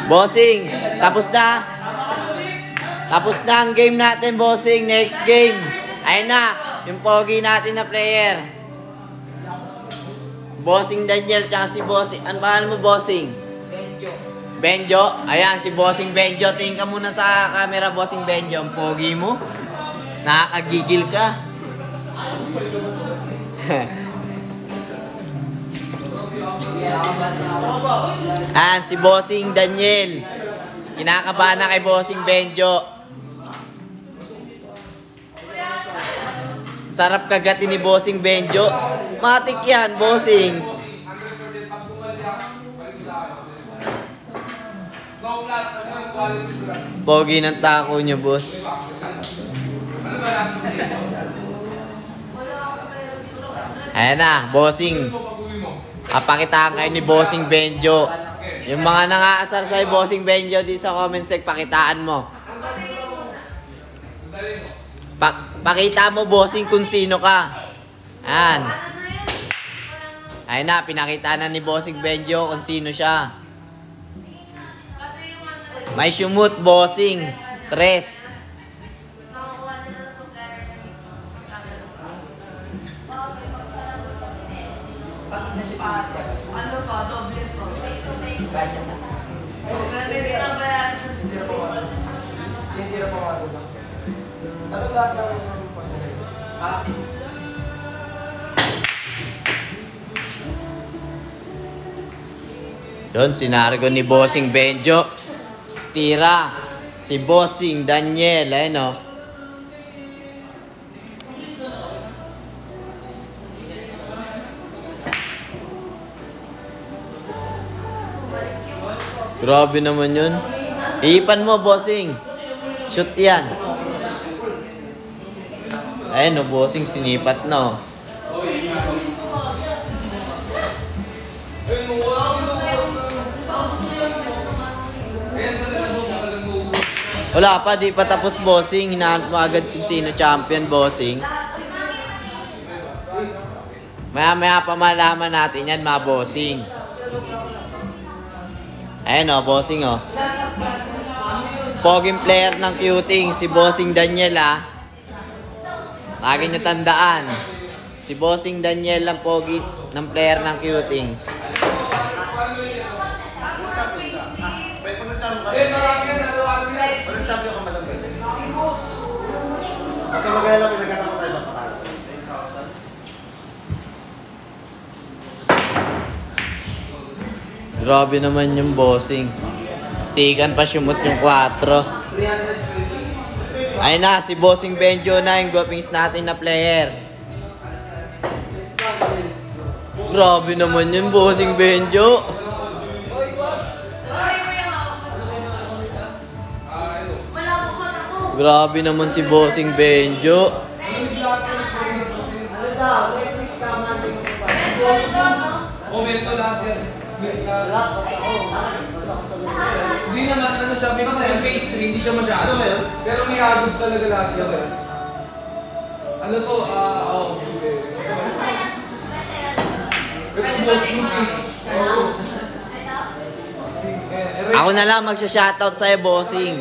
Bossing, tapos na. Tapos na ang game natin, bossing. Next game. Ayun na, yung pogi natin na player. Bossing Daniel, tsaka si Bossing. Ano pangalan mo, Bossing? Benjo. Benjo? Ayan, si Bossing Benjo. Tingin ka muna sa camera, Bossing Benjo. Ang pogi mo. Nakakagigil ka. Ayan, si Bossing Daniel. Kinakabahan na kay Bossing Benjo. Sarap kagatin ni Bossing Benjo. Matik yan, Bossing. Pogi ng tako niyo, boss. Ayan na, Bossing. Papakitaan kayo ni Bossing Benjo. Yung mga nangaasar sa'yo, Bossing Benjo, di sa comment sec, pakitaan mo. Pakita mo, Bossing, kung sino ka. Ayan. Ayan na, pinakita na ni Bossing Benjo kung sino siya. May sumut, Bossing. 3. Ano pa? Doble po. Doon, sinargo ni Bossing Benjo. Tira. Si Bossing Daniel. Ayun o. Grabe naman yun. Iipan mo, Bossing. Shoot yan. Ayun o, Bossing, sinipat na o. Wala pa, di pa tapos, Bossing. Hinahanap mo agad kung sino champion, Bossing. Maya-maya pa malaman natin yan, mga Bossing. Ayan o, Bossing o. Poging player ng Cuting, si Bossing Daniel ha. Lagi nyo tandaan. Si Bossing Daniel ang pogi ng player ng Cutings. Grabe naman yung Bossing. Tikan pa sumut yung 4. Ayun na, si Bossing Benjo na yung guwapings natin na player. Grabe naman yung Bossing Benjo. Grabe naman si Bossing Benjo. Momento lahat yan. Hindi naman, ano siya, may pastry, hindi siya masyado. Pero may hagod talaga lahat yan. Ano to, Ako na lang magsha-shoutout sa'yo, Bossing.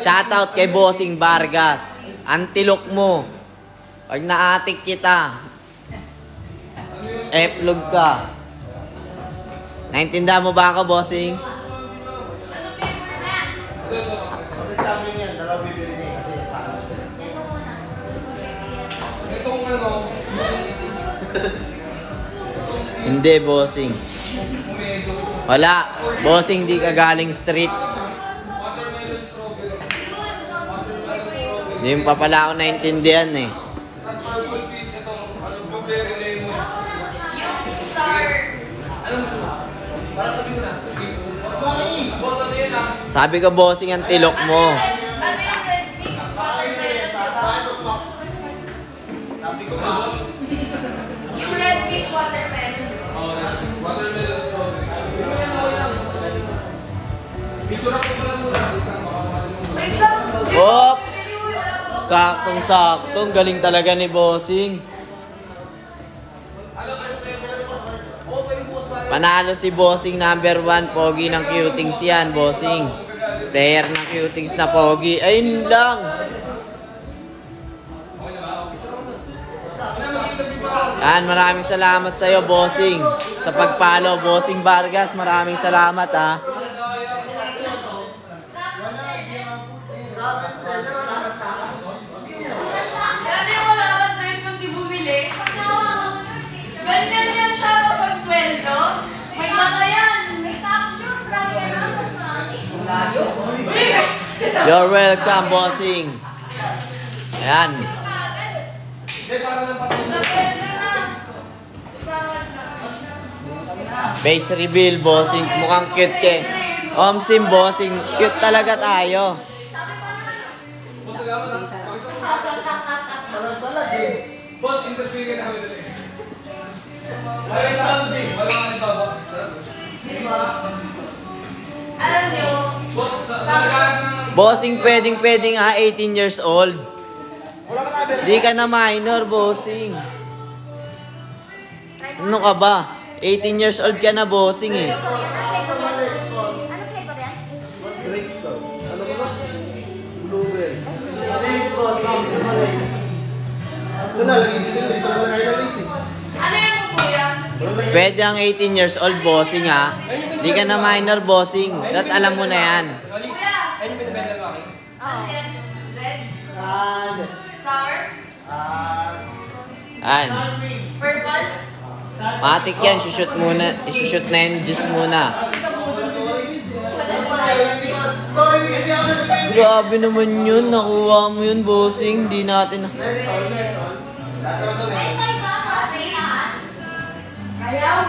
Shoutout kay Bossing Vargas. Antilok mo. Pag naatik kita, eplog ka. Naintindihan mo ba ako, Bossing? Hindi, Bossing. Wala. Bossing, di ka galing street. Hindi mo pa pala ako naintindihan eh. Sabi ko, Bossing, ang tilok mo. Yung red mix watermelon. Oops! Saktong-saktong. Galing talaga ni Bossing. Panalo si Bossing number 1, Pogi ng Cutings yan, Bossing. Player ng Cutings na Pogi. Ayun lang. Yan, maraming salamat sa'yo, Bossing. Sa pag-follow, Bossing Vargas, maraming salamat, ha. Grabe, wala kang choice kung di bumili. Ganyan yan siya kapag sweldo. May mata yan. May capture, grabe na. Mas layo. You're welcome, Bossing. Ayan. Sa sweldo na. Sasawad na. Face reveal, Bossing. Mukhang cute ke. Omsim, Bossing. Cute talaga tayo. Boss, interview ka namin today. Wala ka baba. Diba? Alam nyo, Boss, sa lagaan ng... Bossing, pwedeng 18 years old. Di ka na minor, Bossing. Ano ka ba? 18 years old ka na, Bossing, eh. ano yan mo kuya? Pwede ang 18 years old, Bossing, ha? Di ka na minor, Bossing. Dat alam mo na yan. Kuya! Ayun yung binibenta mo akin? Ano yan? Red? Sour? Ayan. Purple? Matik yan. Shoot muna. Isushoot na yung juice muna. Grabe naman yun. Nakuha mo yun, Bossing. Di natin... Ayaw?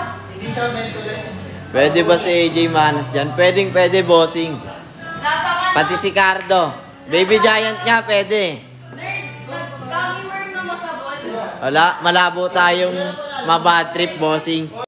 Pwede ba si AJ Manas dyan? Pwede, Bossing. Lasa ka na. Pati si Cardo. Baby Giant nga, pwede. Nerds, nag-gummy worm na masabon. Wala, malabo tayong mabad trip, Bossing.